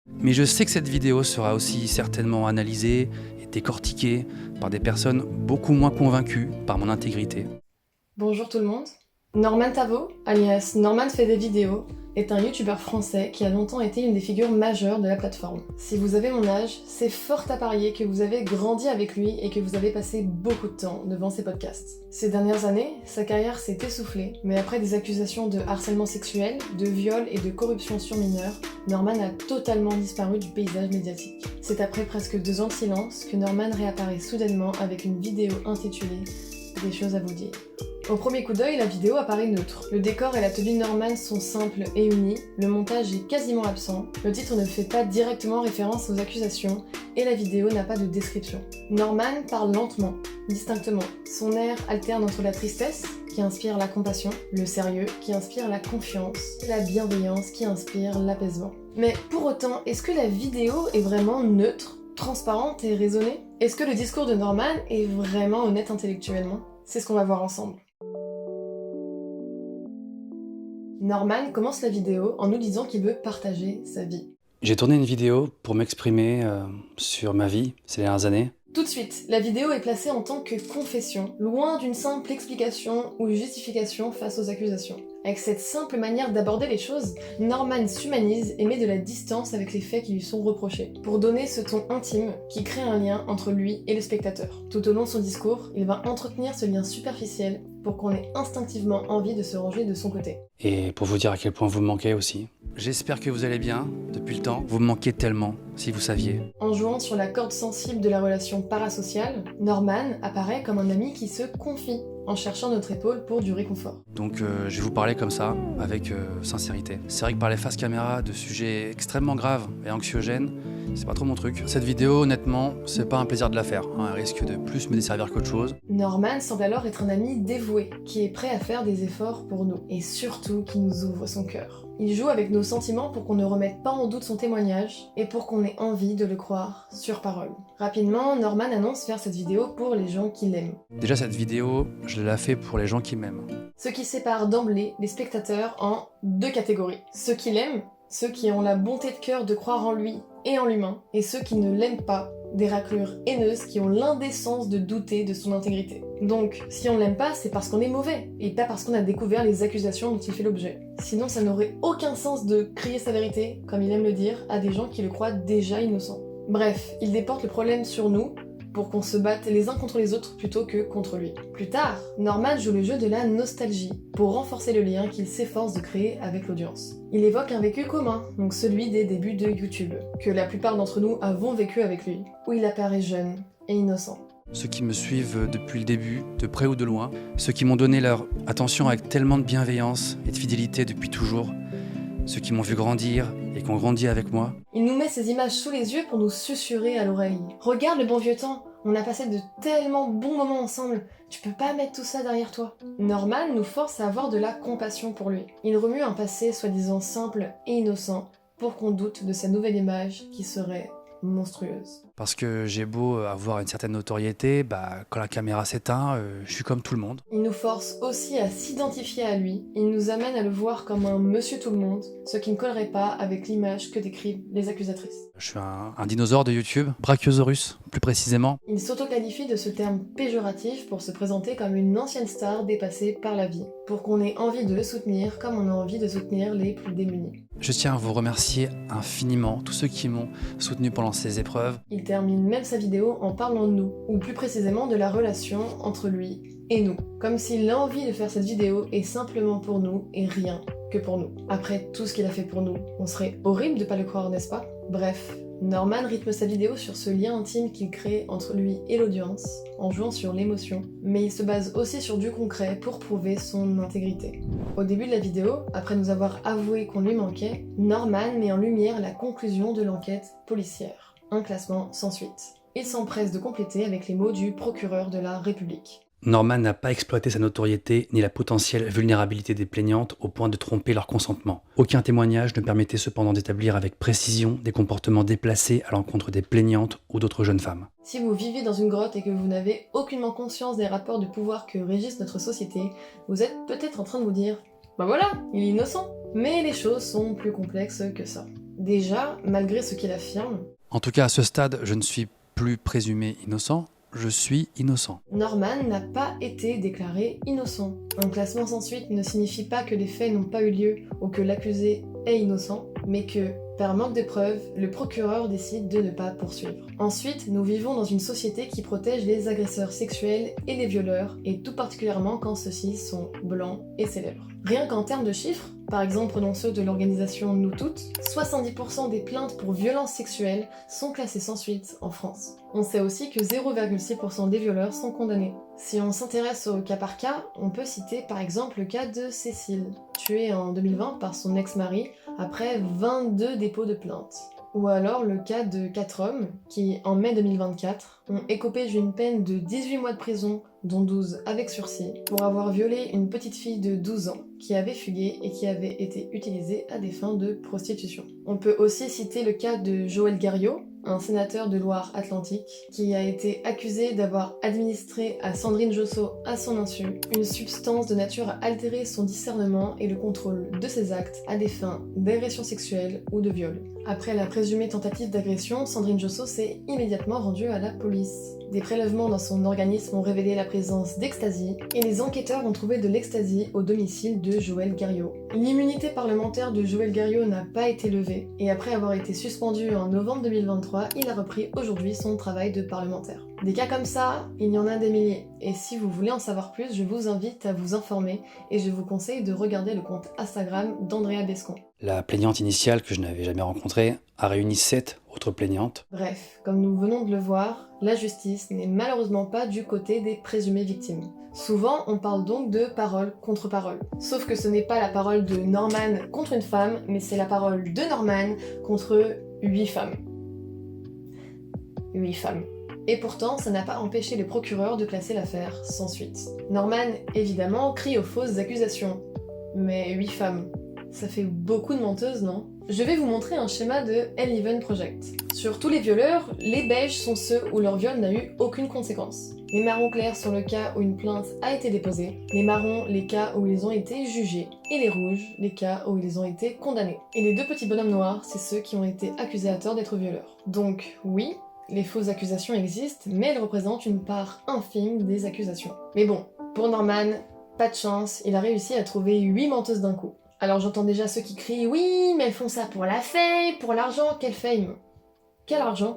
Mais je sais que cette vidéo sera aussi certainement analysée et décortiquée par des personnes beaucoup moins convaincues par mon intégrité. Bonjour tout le monde. Norman Tavo, alias Norman fait des vidéos, est un youtubeur français qui a longtemps été une des figures majeures de la plateforme. Si vous avez mon âge, c'est fort à parier que vous avez grandi avec lui et que vous avez passé beaucoup de temps devant ses podcasts. Ces dernières années, sa carrière s'est essoufflée, mais après des accusations de harcèlement sexuel, de viol et de corruption sur mineurs, Norman a totalement disparu du paysage médiatique. C'est après presque 2 ans de silence que Norman réapparaît soudainement avec une vidéo intitulée « Des choses à vous dire ». Au premier coup d'œil, la vidéo apparaît neutre. Le décor et la tenue de Norman sont simples et unis, le montage est quasiment absent, le titre ne fait pas directement référence aux accusations, et la vidéo n'a pas de description. Norman parle lentement, distinctement. Son air alterne entre la tristesse, qui inspire la compassion, le sérieux, qui inspire la confiance, et la bienveillance, qui inspire l'apaisement. Mais pour autant, est-ce que la vidéo est vraiment neutre, transparente et raisonnée? Est-ce que le discours de Norman est vraiment honnête intellectuellement? C'est ce qu'on va voir ensemble. Norman commence la vidéo en nous disant qu'il veut partager sa vie. J'ai tourné une vidéo pour m'exprimer sur ma vie ces dernières années. Tout de suite, la vidéo est placée en tant que confession, loin d'une simple explication ou justification face aux accusations. Avec cette simple manière d'aborder les choses, Norman s'humanise et met de la distance avec les faits qui lui sont reprochés, pour donner ce ton intime qui crée un lien entre lui et le spectateur. Tout au long de son discours, il va entretenir ce lien superficiel pour qu'on ait instinctivement envie de se ranger de son côté. Et pour vous dire à quel point vous me manquez aussi. J'espère que vous allez bien depuis le temps. Vous me manquez tellement, si vous saviez. En jouant sur la corde sensible de la relation parasociale, Norman apparaît comme un ami qui se confie, en cherchant notre épaule pour du réconfort. Donc je vais vous parler comme ça, avec sincérité. C'est vrai que parler face caméra de sujets extrêmement graves et anxiogènes, c'est pas trop mon truc. Cette vidéo, honnêtement, c'est pas un plaisir de la faire. Elle risque de plus me desservir qu'autre chose. Norman semble alors être un ami dévoué, qui est prêt à faire des efforts pour nous, et surtout qui nous ouvre son cœur. Il joue avec nos sentiments pour qu'on ne remette pas en doute son témoignage, et pour qu'on ait envie de le croire sur parole. Rapidement, Norman annonce faire cette vidéo pour les gens qui l'aiment. Déjà cette vidéo, je l'ai fait pour les gens qui m'aiment. Ce qui sépare d'emblée les spectateurs en 2 catégories. Ceux qui l'aiment, ceux qui ont la bonté de cœur de croire en lui et en l'humain, et ceux qui ne l'aiment pas, des raclures haineuses qui ont l'indécence de douter de son intégrité. Donc, si on l'aime pas, c'est parce qu'on est mauvais, et pas parce qu'on a découvert les accusations dont il fait l'objet. Sinon, ça n'aurait aucun sens de crier sa vérité, comme il aime le dire, à des gens qui le croient déjà innocent. Bref, il déporte le problème sur nous, pour qu'on se batte les uns contre les autres plutôt que contre lui. Plus tard, Norman joue le jeu de la nostalgie, pour renforcer le lien qu'il s'efforce de créer avec l'audience. Il évoque un vécu commun, donc celui des débuts de YouTube, que la plupart d'entre nous avons vécu avec lui, où il apparaît jeune et innocent. Ceux qui me suivent depuis le début, de près ou de loin, ceux qui m'ont donné leur attention avec tellement de bienveillance et de fidélité depuis toujours, ceux qui m'ont vu grandir et qui ont grandi avec moi. Il nous met ces images sous les yeux pour nous susurrer à l'oreille. Regarde le bon vieux temps, on a passé de tellement bons moments ensemble, tu peux pas mettre tout ça derrière toi. Norman nous force à avoir de la compassion pour lui. Il remue un passé soi-disant simple et innocent pour qu'on doute de sa nouvelle image qui serait monstrueuse. Parce que j'ai beau avoir une certaine notoriété, quand la caméra s'éteint, je suis comme tout le monde. Il nous force aussi à s'identifier à lui, il nous amène à le voir comme un monsieur tout le monde, ce qui ne collerait pas avec l'image que décrivent les accusatrices. Je suis un dinosaure de YouTube, Brachiosaurus, plus précisément. Il s'auto-qualifie de ce terme péjoratif pour se présenter comme une ancienne star dépassée par la vie, pour qu'on ait envie de le soutenir comme on a envie de soutenir les plus démunis. Je tiens à vous remercier infiniment, tous ceux qui m'ont soutenu pendant ces épreuves. Il termine même sa vidéo en parlant de nous, ou plus précisément de la relation entre lui et nous, comme s'il a envie de faire cette vidéo est simplement pour nous et rien que pour nous. Après tout ce qu'il a fait pour nous, on serait horrible de pas le croire, n'est-ce pas? Bref, Norman rythme sa vidéo sur ce lien intime qu'il crée entre lui et l'audience, en jouant sur l'émotion, mais il se base aussi sur du concret pour prouver son intégrité. Au début de la vidéo, après nous avoir avoué qu'on lui manquait, Norman met en lumière la conclusion de l'enquête policière. Un classement sans suite. Il s'empresse de compléter avec les mots du procureur de la République. Norman n'a pas exploité sa notoriété ni la potentielle vulnérabilité des plaignantes au point de tromper leur consentement. Aucun témoignage ne permettait cependant d'établir avec précision des comportements déplacés à l'encontre des plaignantes ou d'autres jeunes femmes. Si vous vivez dans une grotte et que vous n'avez aucunement conscience des rapports de pouvoir que régissent notre société, vous êtes peut-être en train de vous dire « Bah voilà, il est innocent !» Mais les choses sont plus complexes que ça. Déjà, malgré ce qu'il affirme, En tout cas, à ce stade, je ne suis plus présumé innocent, je suis innocent. Norman n'a pas été déclaré innocent. Un classement sans suite ne signifie pas que les faits n'ont pas eu lieu ou que l'accusé est innocent, mais que, par manque de preuves, le procureur décide de ne pas poursuivre. Ensuite, nous vivons dans une société qui protège les agresseurs sexuels et les violeurs, et tout particulièrement quand ceux-ci sont blancs et célèbres. Rien qu'en termes de chiffres, par exemple prenons ceux de l'organisation Nous Toutes, 70% des plaintes pour violences sexuelles sont classées sans suite en France. On sait aussi que 0,6% des violeurs sont condamnés. Si on s'intéresse au cas par cas, on peut citer par exemple le cas de Cécile, tuée en 2020 par son ex-mari après 22 dépôts de plainte. Ou alors le cas de 4 hommes qui, en mai 2024, ont écopé d'une peine de 18 mois de prison, dont 12 avec sursis, pour avoir violé une petite fille de 12 ans qui avait fugué et qui avait été utilisée à des fins de prostitution. On peut aussi citer le cas de Joël Garriot, un sénateur de Loire-Atlantique, qui a été accusé d'avoir administré à Sandrine Josso, à son insu, une substance de nature à altérer son discernement et le contrôle de ses actes à des fins d'agression sexuelle ou de viol. Après la présumée tentative d'agression, Sandrine Josso s'est immédiatement rendue à la police. Des prélèvements dans son organisme ont révélé la présence d'ecstasy, et les enquêteurs ont trouvé de l'ecstasy au domicile de Joël Garriot. L'immunité parlementaire de Joël Garriot n'a pas été levée, et après avoir été suspendu en novembre 2023, il a repris aujourd'hui son travail de parlementaire. Des cas comme ça, il y en a des milliers, et si vous voulez en savoir plus, je vous invite à vous informer, et je vous conseille de regarder le compte Instagram d'Andrea Bescon. La plaignante initiale, que je n'avais jamais rencontrée, a réuni 7 autres plaignantes. Bref, comme nous venons de le voir, la justice n'est malheureusement pas du côté des présumées victimes. Souvent, on parle donc de parole contre parole. Sauf que ce n'est pas la parole de Norman contre une femme, mais c'est la parole de Norman contre 8 femmes. 8 femmes. Et pourtant, ça n'a pas empêché les procureurs de classer l'affaire sans suite. Norman, évidemment, crie aux fausses accusations. Mais 8 femmes, ça fait beaucoup de menteuses, non ? Je vais vous montrer un schéma de N-Even Project. Sur tous les violeurs, les beiges sont ceux où leur viol n'a eu aucune conséquence. Les marrons clairs sont le cas où une plainte a été déposée, les marrons les cas où ils ont été jugés, et les rouges les cas où ils ont été condamnés. Et les deux petits bonhommes noirs, c'est ceux qui ont été accusés à tort d'être violeurs. Donc oui, les fausses accusations existent, mais elles représentent une part infime des accusations. Mais bon, pour Norman, pas de chance, il a réussi à trouver 8 menteuses d'un coup. Alors j'entends déjà ceux qui crient « Oui, mais elles font ça pour la fame, pour l'argent, quelle fame ?» Quel argent ?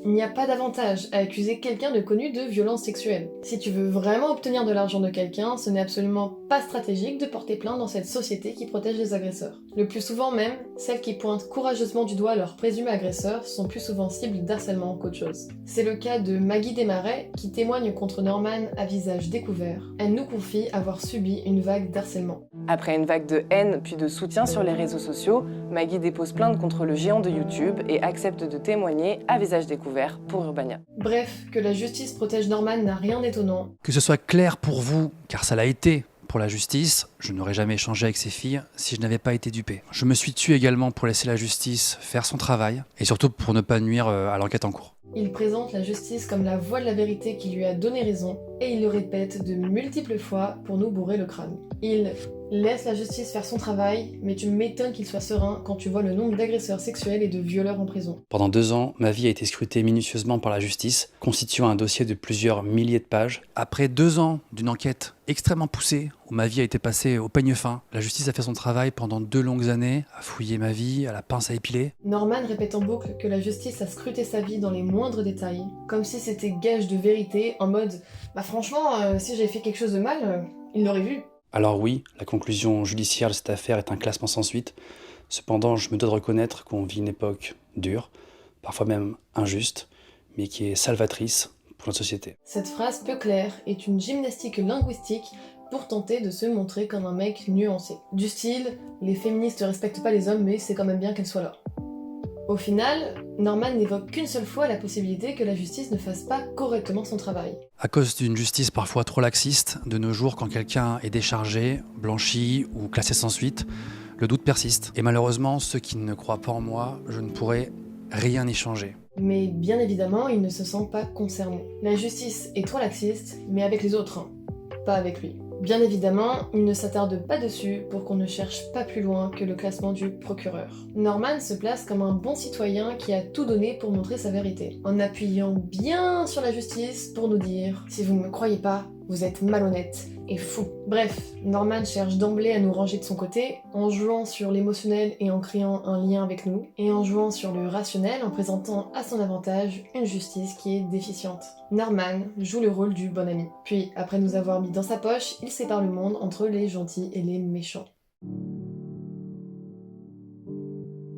Il n'y a pas d'avantage à accuser quelqu'un de connu de violence sexuelle. Si tu veux vraiment obtenir de l'argent de quelqu'un, ce n'est absolument pas stratégique de porter plainte dans cette société qui protège les agresseurs. Le plus souvent même, celles qui pointent courageusement du doigt leurs présumés agresseurs sont plus souvent cibles d'harcèlement qu'autre chose. C'est le cas de Maggie Desmarais qui témoigne contre Norman à visage découvert. Elle nous confie avoir subi une vague d'harcèlement. Après une vague de haine puis de soutien sur les réseaux sociaux, Maggie dépose plainte contre le géant de YouTube et accepte de témoigner à visage découvert pour Urbania. Bref, que la justice protège Norman n'a rien d'étonnant. Que ce soit clair pour vous, car ça l'a été pour la justice, je n'aurais jamais échangé avec ces filles si je n'avais pas été dupé. Je me suis tué également pour laisser la justice faire son travail, et surtout pour ne pas nuire à l'enquête en cours. Il présente la justice comme la voie de la vérité qui lui a donné raison, et il le répète de multiples fois pour nous bourrer le crâne. Il laisse la justice faire son travail, mais tu m'étonnes qu'il soit serein quand tu vois le nombre d'agresseurs sexuels et de violeurs en prison. Pendant 2 ans, ma vie a été scrutée minutieusement par la justice, constituant un dossier de plusieurs milliers de pages. Après 2 ans d'une enquête extrêmement poussée, où ma vie a été passée au peigne fin, la justice a fait son travail pendant 2 longues années, à fouiller ma vie, à la pince à épiler. Norman répète en boucle que la justice a scruté sa vie dans les moindres détails, comme si c'était gage de vérité, en mode « Bah franchement, si j'avais fait quelque chose de mal, il l'aurait vu ». Alors oui, la conclusion judiciaire de cette affaire est un classement sans suite. Cependant, je me dois de reconnaître qu'on vit une époque dure, parfois même injuste, mais qui est salvatrice pour notre société. Cette phrase peu claire est une gymnastique linguistique pour tenter de se montrer comme un mec nuancé. Du style, les féministes respectent pas les hommes, mais c'est quand même bien qu'elles soient là. Au final, Norman n'évoque qu'une seule fois la possibilité que la justice ne fasse pas correctement son travail. À cause d'une justice parfois trop laxiste, de nos jours, quand quelqu'un est déchargé, blanchi ou classé sans suite, le doute persiste. Et malheureusement, ceux qui ne croient pas en moi, je ne pourrai rien y changer. Mais bien évidemment, il ne se sent pas concerné. La justice est trop laxiste, mais avec les autres, pas avec lui. Bien évidemment, il ne s'attarde pas dessus pour qu'on ne cherche pas plus loin que le classement du procureur. Norman se place comme un bon citoyen qui a tout donné pour montrer sa vérité, en appuyant bien sur la justice pour nous dire « Si vous ne me croyez pas, vous êtes malhonnête et fou ». Bref, Norman cherche d'emblée à nous ranger de son côté, en jouant sur l'émotionnel et en créant un lien avec nous, et en jouant sur le rationnel en présentant à son avantage une justice qui est déficiente. Norman joue le rôle du bon ami. Puis, après nous avoir mis dans sa poche, il sépare le monde entre les gentils et les méchants.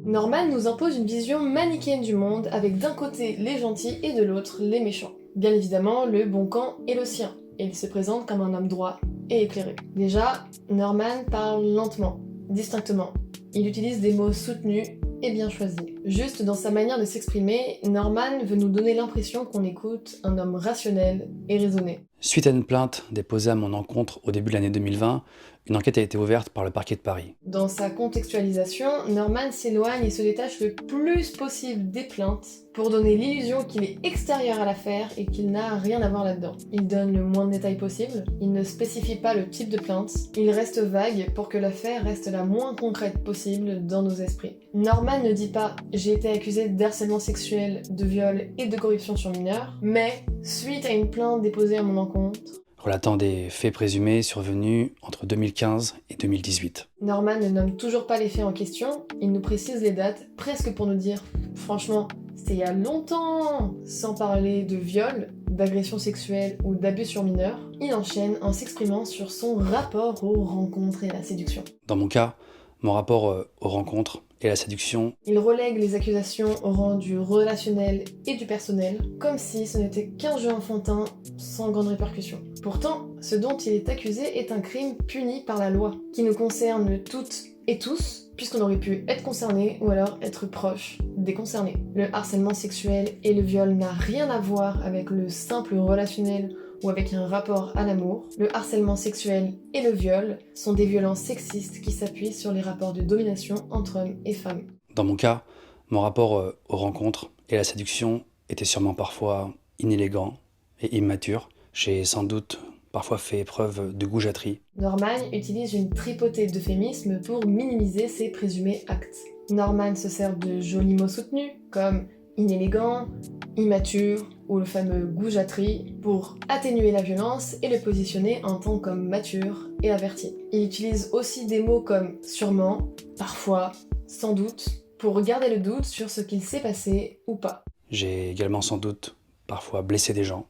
Norman nous impose une vision manichéenne du monde, avec d'un côté les gentils et de l'autre les méchants. Bien évidemment, le bon camp est le sien, et il se présente comme un homme droit et éclairé. Déjà, Norman parle lentement, distinctement. Il utilise des mots soutenus et bien choisis. Juste dans sa manière de s'exprimer, Norman veut nous donner l'impression qu'on écoute un homme rationnel et raisonné. Suite à une plainte déposée à mon encontre au début de l'année 2020, une enquête a été ouverte par le parquet de Paris. Dans sa contextualisation, Norman s'éloigne et se détache le plus possible des plaintes pour donner l'illusion qu'il est extérieur à l'affaire et qu'il n'a rien à voir là-dedans. Il donne le moins de détails possible, il ne spécifie pas le type de plainte, il reste vague pour que l'affaire reste la moins concrète possible dans nos esprits. Norman ne dit pas « j'ai été accusé d'harcèlement sexuel, de viol et de corruption sur mineurs », mais suite à une plainte déposée à mon encontre, relatant des faits présumés survenus entre 2015 et 2018. Norman ne nomme toujours pas les faits en question, il nous précise les dates, presque pour nous dire « franchement, c'était il y a longtemps !» Sans parler de viol, d'agression sexuelle ou d'abus sur mineurs, il enchaîne en s'exprimant sur son rapport aux rencontres et à la séduction. Dans mon cas, mon rapport aux rencontres et à la séduction, Il relègue les accusations au rang du relationnel et du personnel, comme si ce n'était qu'un jeu enfantin sans grande répercussion. Pourtant, ce dont il est accusé est un crime puni par la loi, qui nous concerne toutes et tous, puisqu'on aurait pu être concerné ou alors être proche des concernés. Le harcèlement sexuel et le viol n'a rien à voir avec le simple relationnel ou avec un rapport à l'amour. Le harcèlement sexuel et le viol sont des violences sexistes qui s'appuient sur les rapports de domination entre hommes et femmes. dans mon cas, mon rapport aux rencontres et à la séduction était sûrement parfois inélégant et immature. J'ai sans doute parfois fait preuve de goujaterie. Norman utilise une tripotée d'euphémismes pour minimiser ses présumés actes. Norman se sert de jolis mots soutenus, comme inélégant, immature ou le fameux goujaterie, pour atténuer la violence et le positionner en tant qu'homme mature et averti. Il utilise aussi des mots comme sûrement, parfois, sans doute, pour garder le doute sur ce qu'il s'est passé ou pas. J'ai également sans doute parfois blessé des gens,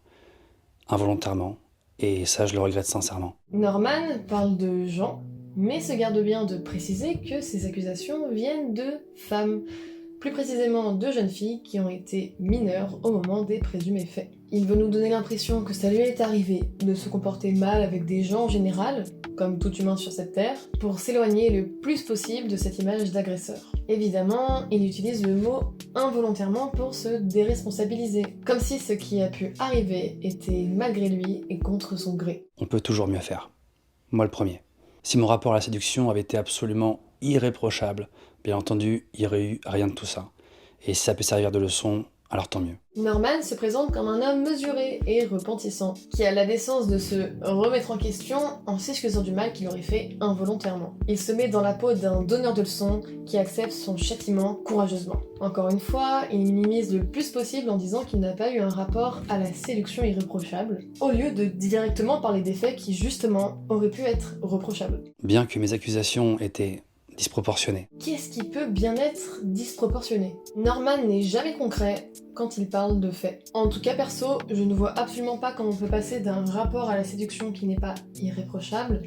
involontairement, et ça je le regrette sincèrement. Norman parle de gens, mais se garde bien de préciser que ces accusations viennent de femmes, plus précisément de jeunes filles qui ont été mineures au moment des présumés faits. Il veut nous donner l'impression que ça lui est arrivé de se comporter mal avec des gens en général, comme tout humain sur cette terre, pour s'éloigner le plus possible de cette image d'agresseur. Évidemment, il utilise le mot involontairement pour se déresponsabiliser, comme si ce qui a pu arriver était malgré lui et contre son gré. On peut toujours mieux faire. Moi le premier. Si mon rapport à la séduction avait été absolument irréprochable, bien entendu, il n'y aurait eu rien de tout ça. Et si ça peut servir de leçon, alors tant mieux. Norman se présente comme un homme mesuré et repentissant, qui a la décence de se remettre en question en s'excusant du mal qu'il aurait fait involontairement. Il se met dans la peau d'un donneur de leçons qui accepte son châtiment courageusement. Encore une fois, il minimise le plus possible en disant qu'il n'a pas eu un rapport à la séduction irréprochable, au lieu de directement parler des faits qui justement auraient pu être reprochables. Bien que mes accusations étaient disproportionnées. Qu'est-ce qui peut bien être disproportionné ? Norman n'est jamais concret quand il parle de faits. En tout cas perso, je ne vois absolument pas comment on peut passer d'un rapport à la séduction qui n'est pas irréprochable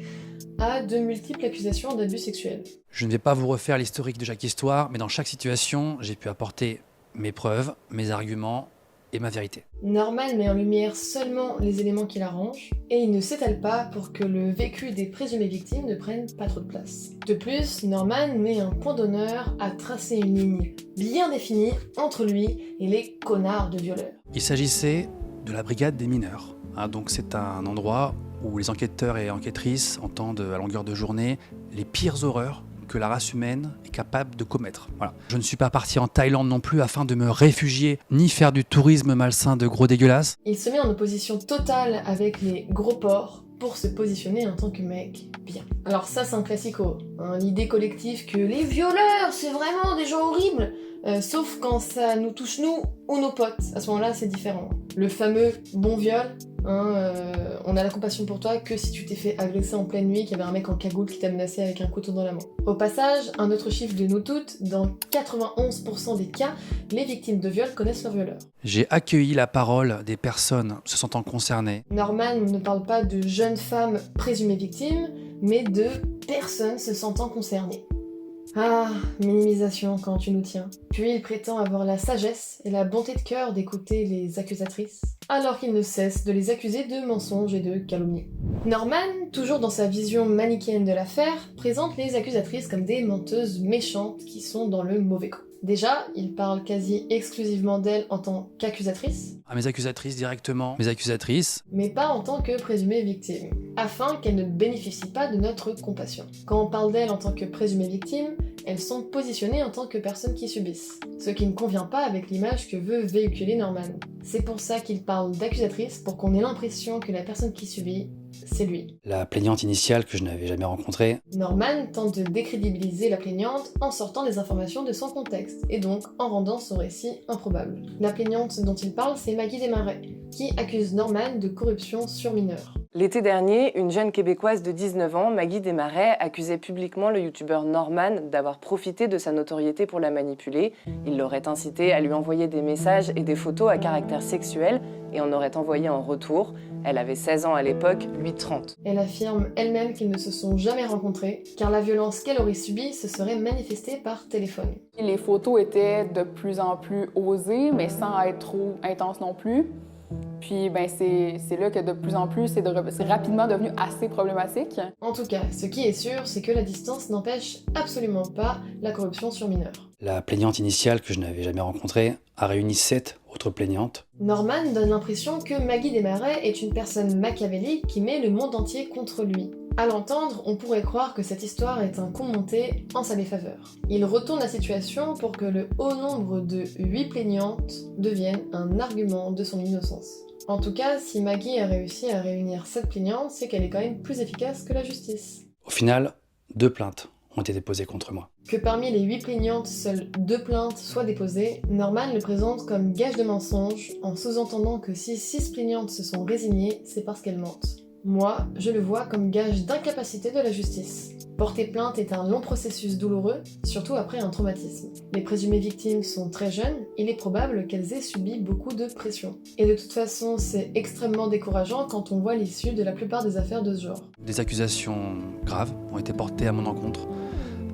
à de multiples accusations d'abus sexuels. Je ne vais pas vous refaire l'historique de chaque histoire, mais dans chaque situation, j'ai pu apporter mes preuves, mes arguments et ma vérité. Norman met en lumière seulement les éléments qui l'arrangent, et il ne s'étale pas pour que le vécu des présumées victimes ne prenne pas trop de place. De plus, Norman met un point d'honneur à tracer une ligne bien définie entre lui et les connards de violeurs. Il s'agissait de la brigade des mineurs. Donc c'est un endroit où les enquêteurs et enquêtrices entendent à longueur de journée les pires horreurs que la race humaine est capable de commettre. Voilà. Je ne suis pas parti en Thaïlande non plus afin de me réfugier, ni faire du tourisme malsain de gros dégueulasses. Il se met en opposition totale avec les gros porcs, pour se positionner en tant que mec bien. Alors ça c'est un classico, hein, l'idée collective que les violeurs c'est vraiment des gens horribles, sauf quand ça nous touche nous ou nos potes, à ce moment-là c'est différent. Le fameux bon viol, hein, on a la compassion pour toi que si tu t'es fait agresser en pleine nuit, qu'il y avait un mec en cagoule qui t'a menacé avec un couteau dans la main. Au passage, un autre chiffre de nous toutes, dans 91% des cas, les victimes de viol connaissent leur violeur. J'ai accueilli la parole des personnes se sentant concernées. Norman ne parle pas de jeunes femmes présumées victimes, mais de personnes se sentant concernées. Ah, minimisation quand tu nous tiens. Puis il prétend avoir la sagesse et la bonté de cœur d'écouter les accusatrices, alors qu'il ne cesse de les accuser de mensonges et de calomnies. Norman, toujours dans sa vision manichéenne de l'affaire, présente les accusatrices comme des menteuses méchantes qui sont dans le mauvais camp. Déjà, il parle quasi exclusivement d'elles en tant qu'accusatrice, À mes accusatrices directement, mes accusatrices. mais pas en tant que présumée victime, afin qu'elles ne bénéficient pas de notre compassion. Quand on parle d'elles en tant que présumée victime, elles sont positionnées en tant que personnes qui subissent, ce qui ne convient pas avec l'image que veut véhiculer Norman. C'est pour ça qu'il parle d'accusatrice, pour qu'on ait l'impression que la personne qui subit, c'est lui. La plaignante initiale que je n'avais jamais rencontrée. Norman tente de décrédibiliser la plaignante en sortant des informations de son contexte, et donc en rendant son récit improbable. La plaignante dont il parle, c'est Maggie Desmarais, qui accuse Norman de corruption sur mineurs. L'été dernier, une jeune Québécoise de 19 ans, Maggie Desmarais, accusait publiquement le youtubeur Norman d'avoir profité de sa notoriété pour la manipuler. Il l'aurait incité à lui envoyer des messages et des photos à caractère sexuel et en aurait envoyé en retour. Elle avait 16 ans à l'époque, lui 30. Elle affirme elle-même qu'ils ne se sont jamais rencontrés, car la violence qu'elle aurait subie se serait manifestée par téléphone. Les photos étaient de plus en plus osées, mais sans être trop intenses non plus. Puis c'est là que de plus en plus, c'est rapidement devenu assez problématique. En tout cas, ce qui est sûr, c'est que la distance n'empêche absolument pas la corruption sur mineurs. La plaignante initiale que je n'avais jamais rencontrée a réuni 7 autres plaignantes. Norman donne l'impression que Maggie Desmarais est une personne machiavélique qui met le monde entier contre lui. À l'entendre, on pourrait croire que cette histoire est un conte monté en sa défaveur. Il retourne la situation pour que le haut nombre de 8 plaignantes devienne un argument de son innocence. En tout cas, si Maggie a réussi à réunir 7 plaignantes, c'est qu'elle est quand même plus efficace que la justice. Au final, 2 plaintes ont été déposées contre moi. Que parmi les 8 plaignantes, seules 2 plaintes soient déposées, Norman le présente comme gage de mensonge, en sous-entendant que si 6 plaignantes se sont résignées, c'est parce qu'elles mentent. Moi, je le vois comme gage d'incapacité de la justice. Porter plainte est un long processus douloureux, surtout après un traumatisme. Les présumées victimes sont très jeunes, il est probable qu'elles aient subi beaucoup de pression. Et de toute façon, c'est extrêmement décourageant quand on voit l'issue de la plupart des affaires de ce genre. Des accusations graves ont été portées à mon encontre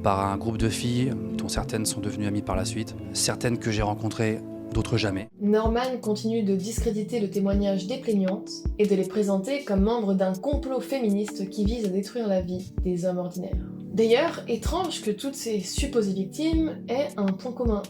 par un groupe de filles dont certaines sont devenues amies par la suite, certaines que j'ai rencontrées, d'autres jamais. Norman continue de discréditer le témoignage des plaignantes et de les présenter comme membres d'un complot féministe qui vise à détruire la vie des hommes ordinaires. D'ailleurs, étrange que toutes ces supposées victimes aient un point commun,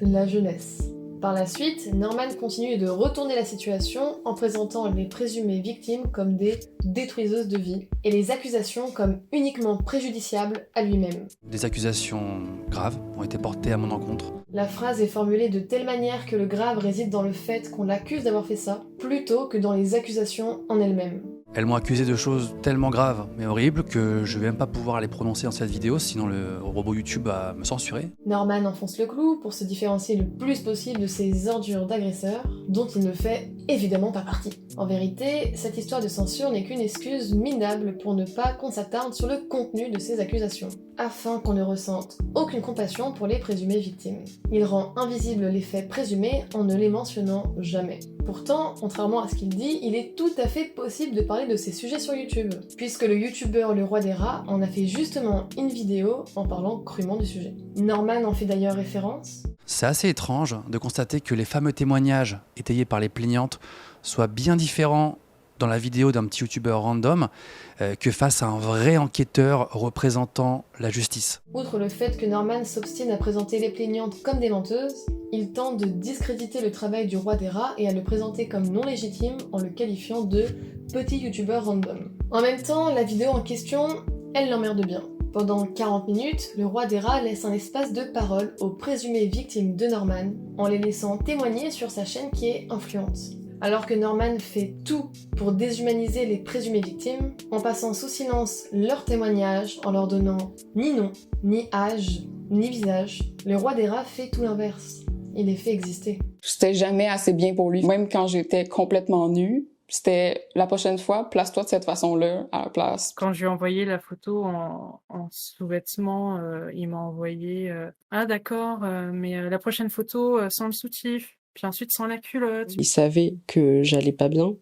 la jeunesse. Par la suite, Norman continue de retourner la situation en présentant les présumées victimes comme des détruiseuses de vie et les accusations comme uniquement préjudiciables à lui-même. Des accusations graves ont été portées à mon encontre. La phrase est formulée de telle manière que le grave réside dans le fait qu'on l'accuse d'avoir fait ça, plutôt que dans les accusations en elles-mêmes. Elles m'ont accusé de choses tellement graves mais horribles que je vais même pas pouvoir les prononcer dans cette vidéo, sinon le robot YouTube va me censurer. Norman enfonce le clou pour se différencier le plus possible de ces ordures d'agresseurs, dont il ne fait évidemment pas partie. En vérité, cette histoire de censure n'est qu'une excuse minable pour ne pas qu'on s'attarde sur le contenu de ces accusations, afin qu'on ne ressente aucune compassion pour les présumées victimes. Il rend invisibles les faits présumés en ne les mentionnant jamais. Pourtant, contrairement à ce qu'il dit, il est tout à fait possible de parler de ces sujets sur YouTube, puisque le youtubeur Le Roi des Rats en a fait justement une vidéo en parlant crûment du sujet. Norman en fait d'ailleurs référence. C'est assez étrange de constater que les fameux témoignages étayés par les plaignantes soient bien différents dans la vidéo d'un petit youtubeur random que face à un vrai enquêteur représentant la justice. Outre le fait que Norman s'obstine à présenter les plaignantes comme des menteuses, il tente de discréditer le travail du Roi des Rats et à le présenter comme non légitime en le qualifiant de petit youtubeur random. En même temps, la vidéo en question, elle l'emmerde bien. Pendant 40 minutes, le Roi des Rats laisse un espace de parole aux présumées victimes de Norman, en les laissant témoigner sur sa chaîne qui est influente. Alors que Norman fait tout pour déshumaniser les présumées victimes, en passant sous silence leurs témoignages, en leur donnant ni nom, ni âge, ni visage, le roi des rats fait tout l'inverse. Il les fait exister. C'était jamais assez bien pour lui. Même quand j'étais complètement nue, c'était la prochaine fois, place-toi de cette façon-là à la place. Quand je lui ai envoyé la photo en sous-vêtements, il m'a envoyé ah d'accord, mais la prochaine photo sans le soutif, puis ensuite sans la culotte. Il savait que j'allais pas bien,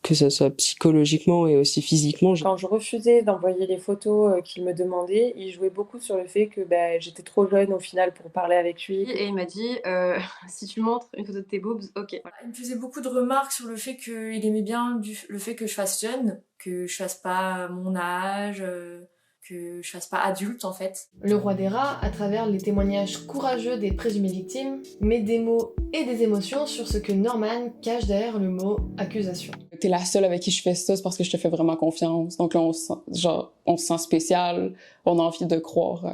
que ce soit psychologiquement et aussi physiquement. Quand je refusais d'envoyer les photos qu'il me demandait, il jouait beaucoup sur le fait que j'étais trop jeune au final pour parler avec lui. Et il m'a dit si tu montres une photo de tes boobs, ok. Voilà. Il me faisait beaucoup de remarques sur le fait qu'il aimait bien le fait que je fasse jeune, que je fasse pas mon âge, que je fasse pas adulte en fait. Le roi des rats, à travers les témoignages courageux des présumées victimes, met des mots et des émotions sur ce que Norman cache derrière le mot accusation. T'es la seule avec qui je fais ça, c'est parce que je te fais vraiment confiance. Donc là, on se sent spécial, on a envie de croire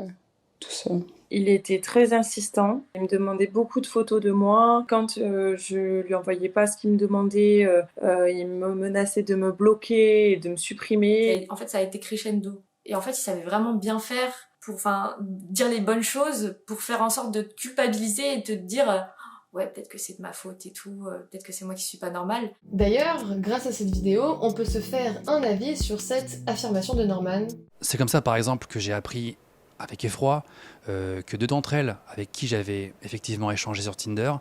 tout ça. Il était très insistant. Il me demandait beaucoup de photos de moi. Quand je lui envoyais pas ce qu'il me demandait, il me menaçait de me bloquer et de me supprimer. Et en fait, ça a été crescendo. Et en fait, il savait vraiment bien faire pour dire les bonnes choses, pour faire en sorte de te culpabiliser et de te dire ouais, peut-être que c'est de ma faute et tout, peut-être que c'est moi qui suis pas normale. D'ailleurs, grâce à cette vidéo, on peut se faire un avis sur cette affirmation de Norman. C'est comme ça, par exemple, que j'ai appris avec effroi que deux d'entre elles, avec qui j'avais effectivement échangé sur Tinder,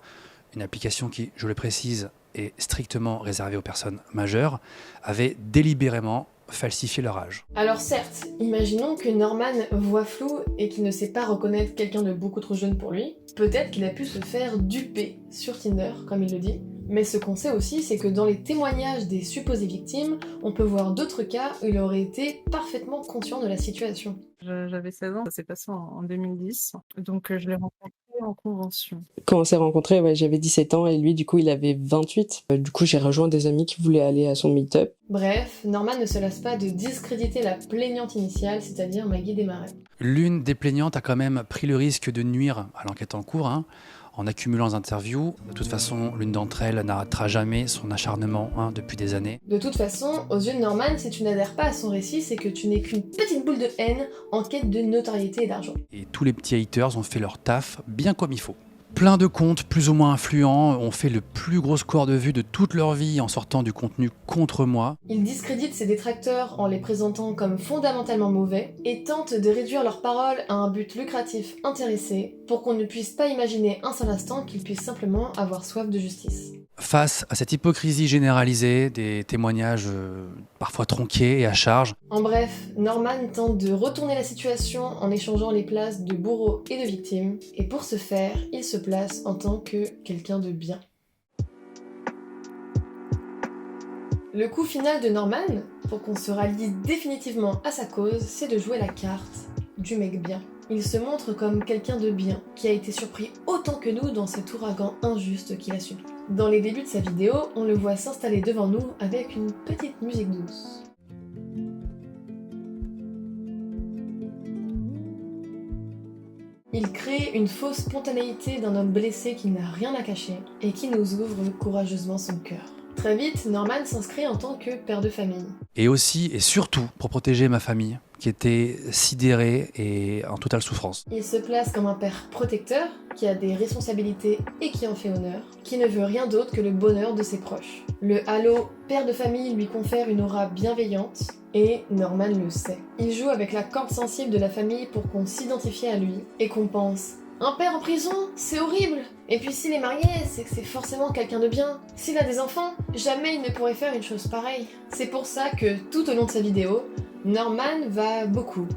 une application qui, je le précise, est strictement réservée aux personnes majeures, avaient délibérément falsifié leur âge. Alors certes, imaginons que Norman voit flou et qu'il ne sait pas reconnaître quelqu'un de beaucoup trop jeune pour lui. Peut-être qu'il a pu se faire duper sur Tinder, comme il le dit. Mais ce qu'on sait aussi, c'est que dans les témoignages des supposées victimes, on peut voir d'autres cas où il aurait été parfaitement conscient de la situation. J'avais 16 ans, ça s'est passé en 2010, donc je l'ai rencontré en convention. Quand on s'est rencontrés, j'avais 17 ans et lui, du coup, il avait 28. Du coup, j'ai rejoint des amis qui voulaient aller à son meet-up. Bref, Norman ne se lasse pas de discréditer la plaignante initiale, c'est-à-dire Maggie Desmarais. L'une des plaignantes a quand même pris le risque de nuire à l'enquête en cours, en accumulant des interviews. De toute façon, l'une d'entre elles n'arrêtera jamais son acharnement depuis des années. De toute façon, aux yeux de Norman, si tu n'adhères pas à son récit, c'est que tu n'es qu'une petite boule de haine en quête de notoriété et d'argent. Et tous les petits haters ont fait leur taf bien comme il faut. Plein de comptes plus ou moins influents ont fait le plus gros score de vues de toute leur vie en sortant du contenu contre moi. Ils discréditent ses détracteurs en les présentant comme fondamentalement mauvais et tentent de réduire leurs paroles à un but lucratif intéressé pour qu'on ne puisse pas imaginer un seul instant qu'ils puissent simplement avoir soif de justice. Face à cette hypocrisie généralisée, des témoignages parfois tronqués et à charge. En bref, Norman tente de retourner la situation en échangeant les places de bourreau et de victime, et pour ce faire, il se place en tant que quelqu'un de bien. Le coup final de Norman, pour qu'on se rallie définitivement à sa cause, c'est de jouer la carte du mec bien. Il se montre comme quelqu'un de bien, qui a été surpris autant que nous dans cet ouragan injuste qu'il a subi. Dans les débuts de sa vidéo, on le voit s'installer devant nous avec une petite musique douce. Il crée une fausse spontanéité d'un homme blessé qui n'a rien à cacher et qui nous ouvre courageusement son cœur. Très vite, Norman s'inscrit en tant que père de famille. Et aussi et surtout pour protéger ma famille, qui était sidérée et en totale souffrance. Il se place comme un père protecteur, qui a des responsabilités et qui en fait honneur, qui ne veut rien d'autre que le bonheur de ses proches. Le halo père de famille lui confère une aura bienveillante, et Norman le sait. Il joue avec la corde sensible de la famille pour qu'on s'identifie à lui, et qu'on pense « Un père en prison, c'est horrible !» Et puis s'il est marié, c'est que c'est forcément quelqu'un de bien. S'il a des enfants, jamais il ne pourrait faire une chose pareille. C'est pour ça que, tout au long de sa vidéo, Norman va beaucoup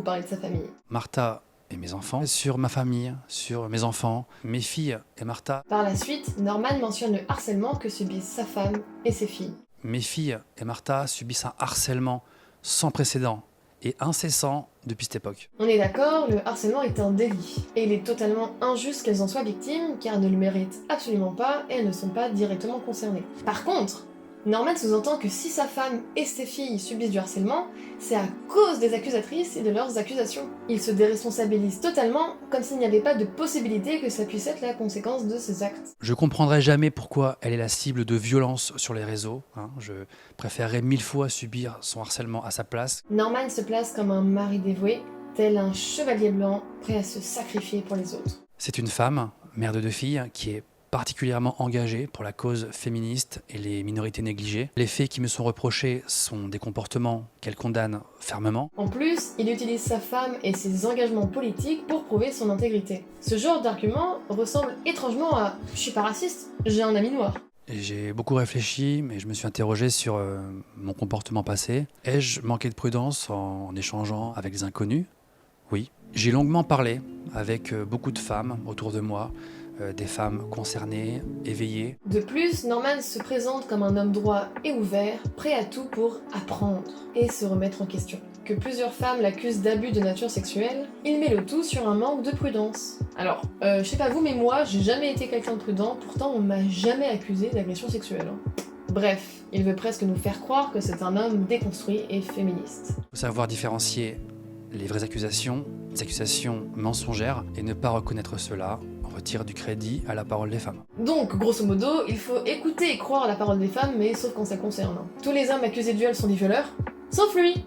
parler de sa famille. Martha et mes enfants, sur ma famille, sur mes enfants, mes filles et Martha. Par la suite, Norman mentionne le harcèlement que subissent sa femme et ses filles. Mes filles et Martha subissent un harcèlement sans précédent et incessant depuis cette époque. On est d'accord, le harcèlement est un délit. Et il est totalement injuste qu'elles en soient victimes, car elles ne le méritent absolument pas et elles ne sont pas directement concernées. Par contre, Norman sous-entend que si sa femme et ses filles subissent du harcèlement, c'est à cause des accusatrices et de leurs accusations. Il se déresponsabilise totalement, comme s'il n'y avait pas de possibilité que ça puisse être la conséquence de ses actes. Je comprendrai jamais pourquoi elle est la cible de violences sur les réseaux. Je préférerais 1000 fois subir son harcèlement à sa place. Norman se place comme un mari dévoué, tel un chevalier blanc prêt à se sacrifier pour les autres. C'est une femme, mère de 2 filles, qui est particulièrement engagée pour la cause féministe et les minorités négligées. Les faits qui me sont reprochés sont des comportements qu'elle condamne fermement. En plus, il utilise sa femme et ses engagements politiques pour prouver son intégrité. Ce genre d'argument ressemble étrangement à « je suis pas raciste, j'ai un ami noir ». Et j'ai beaucoup réfléchi, mais je me suis interrogé sur mon comportement passé. Ai-je manqué de prudence en échangeant avec des inconnus ? Oui. J'ai longuement parlé avec beaucoup de femmes autour de moi, des femmes concernées, éveillées. De plus, Norman se présente comme un homme droit et ouvert, prêt à tout pour apprendre et se remettre en question. Que plusieurs femmes l'accusent d'abus de nature sexuelle, il met le tout sur un manque de prudence. Alors, je sais pas vous, mais moi, j'ai jamais été quelqu'un de prudent, pourtant on m'a jamais accusé d'agression sexuelle. Bref, il veut presque nous faire croire que c'est un homme déconstruit et féministe. Il faut savoir différencier les vraies accusations, les accusations mensongères, et ne pas reconnaître cela retire du crédit à la parole des femmes. Donc, grosso modo, il faut écouter et croire la parole des femmes, mais sauf quand ça concerne. Tous les hommes accusés de viol sont des violeurs, sauf lui.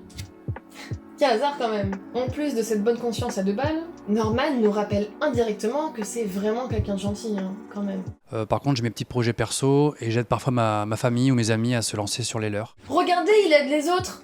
Quel hasard quand même. En plus de cette bonne conscience à 2 balles, Norman nous rappelle indirectement que c'est vraiment quelqu'un de gentil, quand même. Par contre, j'ai mes petits projets perso, et j'aide parfois ma famille ou mes amis à se lancer sur les leurs. Regardez, il aide les autres.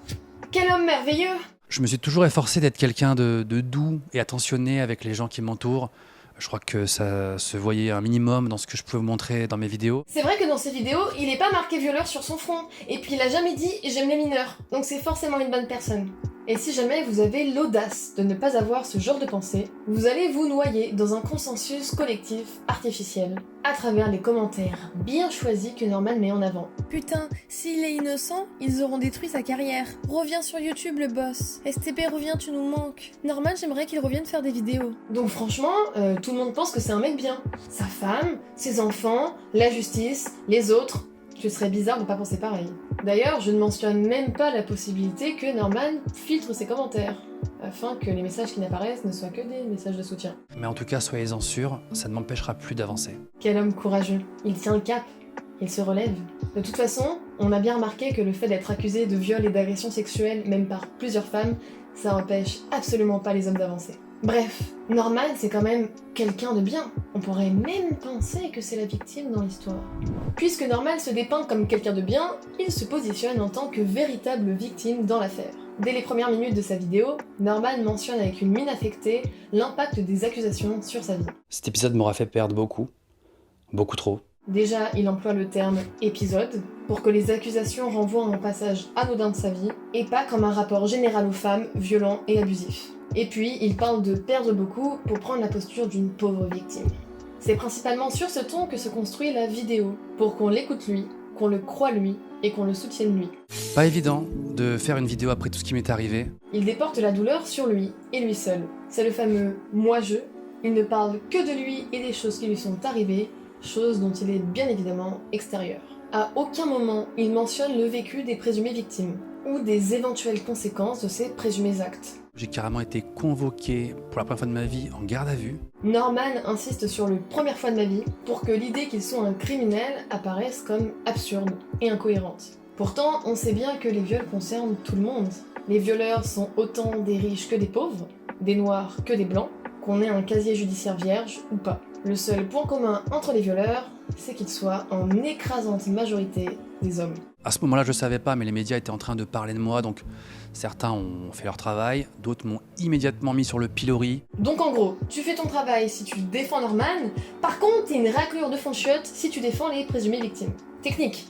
Quel homme merveilleux. Je me suis toujours efforcé d'être quelqu'un de doux et attentionné avec les gens qui m'entourent. Je crois que ça se voyait un minimum dans ce que je pouvais vous montrer dans mes vidéos. C'est vrai que dans ses vidéos, il est pas marqué violeur sur son front, et puis il a jamais dit « j'aime les mineurs », donc c'est forcément une bonne personne. Et si jamais vous avez l'audace de ne pas avoir ce genre de pensée, vous allez vous noyer dans un consensus collectif artificiel, à travers les commentaires bien choisis que Norman met en avant. Putain, s'il est innocent, ils auront détruit sa carrière. Reviens sur YouTube le boss. STP reviens, tu nous manques. Norman, j'aimerais qu'il revienne faire des vidéos. Donc franchement, tout le monde pense que c'est un mec bien. Sa femme, ses enfants, la justice, les autres. Ce serait bizarre de pas penser pareil. D'ailleurs, je ne mentionne même pas la possibilité que Norman filtre ses commentaires, afin que les messages qui n'apparaissent ne soient que des messages de soutien. Mais en tout cas, soyez-en sûrs, ça ne m'empêchera plus d'avancer. Quel homme courageux. Il tient le cap. Il se relève. De toute façon, on a bien remarqué que le fait d'être accusé de viol et d'agression sexuelle, même par plusieurs femmes, ça empêche absolument pas les hommes d'avancer. Bref, Norman c'est quand même quelqu'un de bien. On pourrait même penser que c'est la victime dans l'histoire. Puisque Norman se dépeint comme quelqu'un de bien, il se positionne en tant que véritable victime dans l'affaire. Dès les premières minutes de sa vidéo, Norman mentionne avec une mine affectée l'impact des accusations sur sa vie. Cet épisode m'aura fait perdre beaucoup. Beaucoup trop. Déjà, il emploie le terme « épisode » pour que les accusations renvoient à un passage anodin de sa vie, et pas comme un rapport général aux femmes, violent et abusif. Et puis, il parle de perdre beaucoup pour prendre la posture d'une pauvre victime. C'est principalement sur ce ton que se construit la vidéo, pour qu'on l'écoute lui, qu'on le croie lui, et qu'on le soutienne lui. Pas évident de faire une vidéo après tout ce qui m'est arrivé. Il déporte la douleur sur lui, et lui seul. C'est le fameux « moi-je ». Il ne parle que de lui et des choses qui lui sont arrivées, choses dont il est bien évidemment extérieur. À aucun moment, il mentionne le vécu des présumées victimes, ou des éventuelles conséquences de ces présumés actes. J'ai carrément été convoqué pour la première fois de ma vie en garde à vue. Norman insiste sur le « première fois de ma vie » pour que l'idée qu'il soit un criminel apparaisse comme absurde et incohérente. Pourtant, on sait bien que les viols concernent tout le monde. Les violeurs sont autant des riches que des pauvres, des noirs que des blancs, qu'on ait un casier judiciaire vierge ou pas. Le seul point commun entre les violeurs, c'est qu'ils soient en écrasante majorité des hommes. À ce moment-là, je savais pas, mais les médias étaient en train de parler de moi, donc certains ont fait leur travail, d'autres m'ont immédiatement mis sur le pilori. Donc en gros, tu fais ton travail si tu défends Norman, par contre t'es une raclure de fond de chiottes si tu défends les présumées victimes. Technique,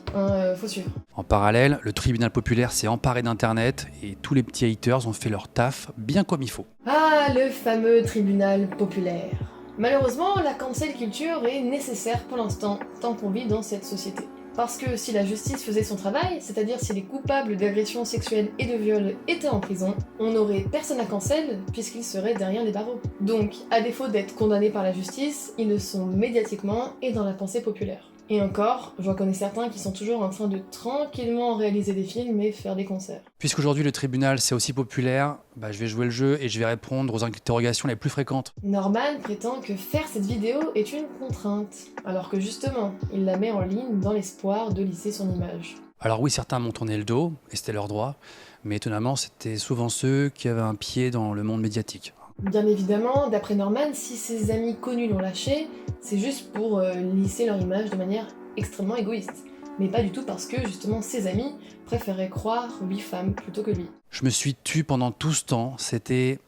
faut suivre. En parallèle, le tribunal populaire s'est emparé d'Internet et tous les petits haters ont fait leur taf bien comme il faut. Ah, le fameux tribunal populaire. Malheureusement, la cancel culture est nécessaire pour l'instant, tant qu'on vit dans cette société. Parce que si la justice faisait son travail, c'est-à-dire si les coupables d'agressions sexuelles et de viol étaient en prison, on n'aurait personne à cancel puisqu'ils seraient derrière les barreaux. Donc, à défaut d'être condamnés par la justice, ils le sont médiatiquement et dans la pensée populaire. Et encore, j'en connais certains qui sont toujours en train de tranquillement réaliser des films et faire des concerts. Puisqu'aujourd'hui le tribunal c'est aussi populaire, je vais jouer le jeu et je vais répondre aux interrogations les plus fréquentes. Norman prétend que faire cette vidéo est une contrainte, alors que justement, il la met en ligne dans l'espoir de lisser son image. Alors oui, certains m'ont tourné le dos, et c'était leur droit, mais étonnamment c'était souvent ceux qui avaient un pied dans le monde médiatique. Bien évidemment, d'après Norman, si ses amis connus l'ont lâché, c'est juste pour lisser leur image de manière extrêmement égoïste. Mais pas du tout parce que, justement, ses amis préféraient croire 8 femmes plutôt que lui. Je me suis tue pendant tout ce temps, c'était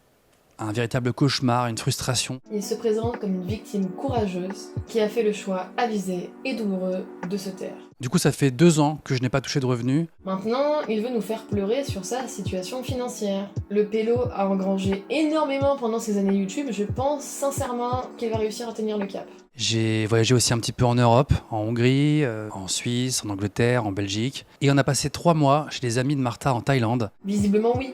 un véritable cauchemar, une frustration. Il se présente comme une victime courageuse qui a fait le choix avisé et douloureux de se taire. Du coup, ça fait 2 ans que je n'ai pas touché de revenus. Maintenant, il veut nous faire pleurer sur sa situation financière. Le pélo a engrangé énormément pendant ses années YouTube, je pense sincèrement qu'il va réussir à tenir le cap. J'ai voyagé aussi un petit peu en Europe, en Hongrie, en Suisse, en Angleterre, en Belgique. Et on a passé 3 mois chez les amis de Martha en Thaïlande. Visiblement oui,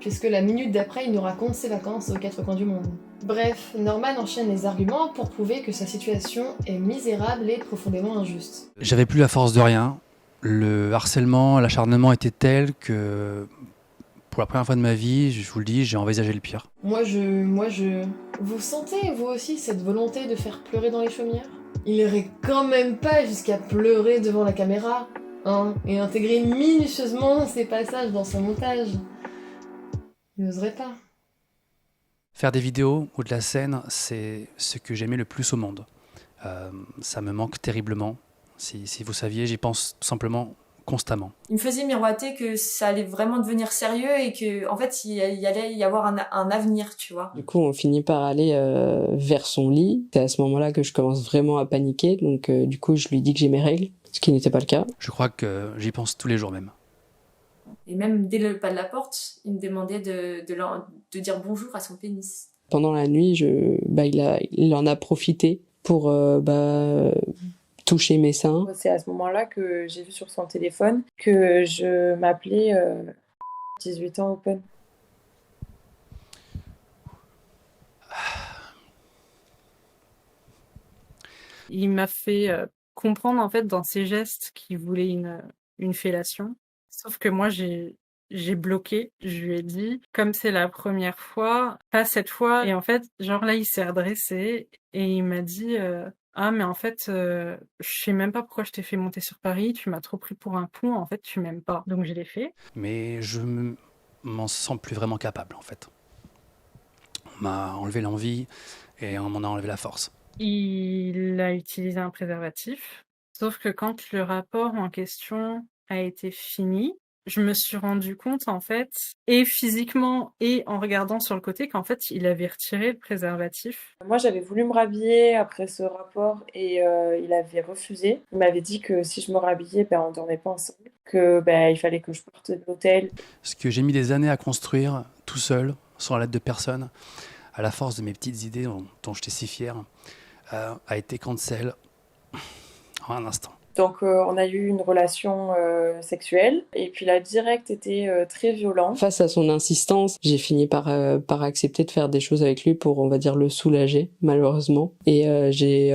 puisque la minute d'après, il nous raconte ses vacances aux 4 coins du monde. Bref, Norman enchaîne les arguments pour prouver que sa situation est misérable et profondément injuste. J'avais plus la force de rien. Le harcèlement, l'acharnement était tel que, pour la première fois de ma vie, je vous le dis, j'ai envisagé le pire. Moi je... Vous sentez, vous aussi, cette volonté de faire pleurer dans les chaumières ? Il irait quand même pas jusqu'à pleurer devant la caméra, et intégrer minutieusement ces passages dans son montage. Il n'oserait pas. Faire des vidéos ou de la scène, c'est ce que j'aimais le plus au monde. Ça me manque terriblement. Si vous saviez, j'y pense tout simplement constamment. Il me faisait miroiter que ça allait vraiment devenir sérieux et que, en fait, il allait y avoir un avenir, tu vois. Du coup, on finit par aller vers son lit. C'est à ce moment-là que je commence vraiment à paniquer. Donc, du coup, je lui dis que j'ai mes règles, ce qui n'était pas le cas. Je crois que j'y pense tous les jours même. Et même dès le pas de la porte, il me demandait de dire bonjour à son pénis. Pendant la nuit, il en a profité pour toucher mes seins. C'est à ce moment-là que j'ai vu sur son téléphone que je m'appelais 18 ans open. Il m'a fait comprendre en fait dans ses gestes qu'il voulait une fellation. Sauf que moi j'ai bloqué, je lui ai dit, comme c'est la première fois, pas cette fois. Et en fait, genre là, il s'est redressé et il m'a dit ah mais en fait, je sais même pas pourquoi je t'ai fait monter sur Paris, tu m'as trop pris pour un con, en fait, tu m'aimes pas. Donc je l'ai fait. Mais je m'en sens plus vraiment capable, en fait. On m'a enlevé l'envie et on m'en a enlevé la force. Il a utilisé un préservatif, sauf que quand le rapport en question a été fini, je me suis rendu compte, en fait, et physiquement et en regardant sur le côté, qu'en fait, il avait retiré le préservatif. Moi, j'avais voulu me rhabiller après ce rapport et il avait refusé. Il m'avait dit que si je me rhabillais, on dormait pas ensemble, que il fallait que je parte de l'hôtel. Ce que j'ai mis des années à construire, tout seul, sans l'aide de personne, à la force de mes petites idées dont j'étais si fier, a été cancel en un instant. Donc on a eu une relation sexuelle et puis la direct était très violente. Face à son insistance, j'ai fini par accepter de faire des choses avec lui pour, on va dire, le soulager, malheureusement. Et j'ai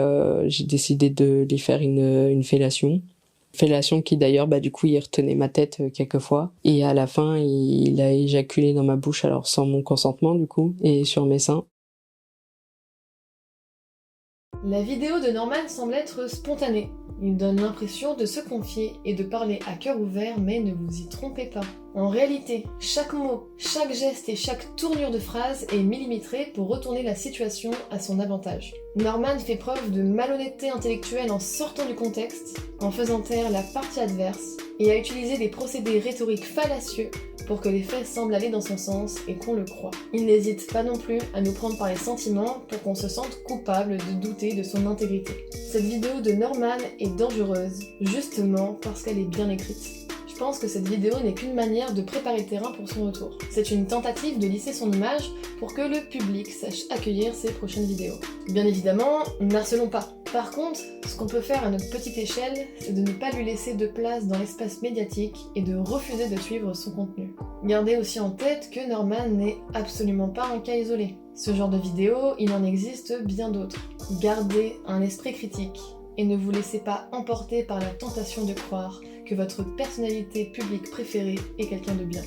décidé de lui faire une fellation. Fellation qui d'ailleurs, du coup, il retenait ma tête quelques fois. Et à la fin, il a éjaculé dans ma bouche, alors sans mon consentement du coup, et sur mes seins. La vidéo de Norman semble être spontanée. Il donne l'impression de se confier et de parler à cœur ouvert, mais ne vous y trompez pas. En réalité, chaque mot, chaque geste et chaque tournure de phrase est millimétré pour retourner la situation à son avantage. Norman fait preuve de malhonnêteté intellectuelle en sortant du contexte, en faisant taire la partie adverse, et a utilisé des procédés rhétoriques fallacieux pour que les faits semblent aller dans son sens et qu'on le croit. Il n'hésite pas non plus à nous prendre par les sentiments pour qu'on se sente coupable de douter de son intégrité. Cette vidéo de Norman est dangereuse, justement parce qu'elle est bien écrite. Je pense que cette vidéo n'est qu'une manière de préparer le terrain pour son retour. C'est une tentative de lisser son image pour que le public sache accueillir ses prochaines vidéos. Bien évidemment, n'harcelons pas. Par contre, ce qu'on peut faire à notre petite échelle, c'est de ne pas lui laisser de place dans l'espace médiatique et de refuser de suivre son contenu. Gardez aussi en tête que Norman n'est absolument pas un cas isolé. Ce genre de vidéo, il en existe bien d'autres. Gardez un esprit critique. et ne vous laissez pas emporter par la tentation de croire que votre personnalité publique préférée est quelqu'un de bien.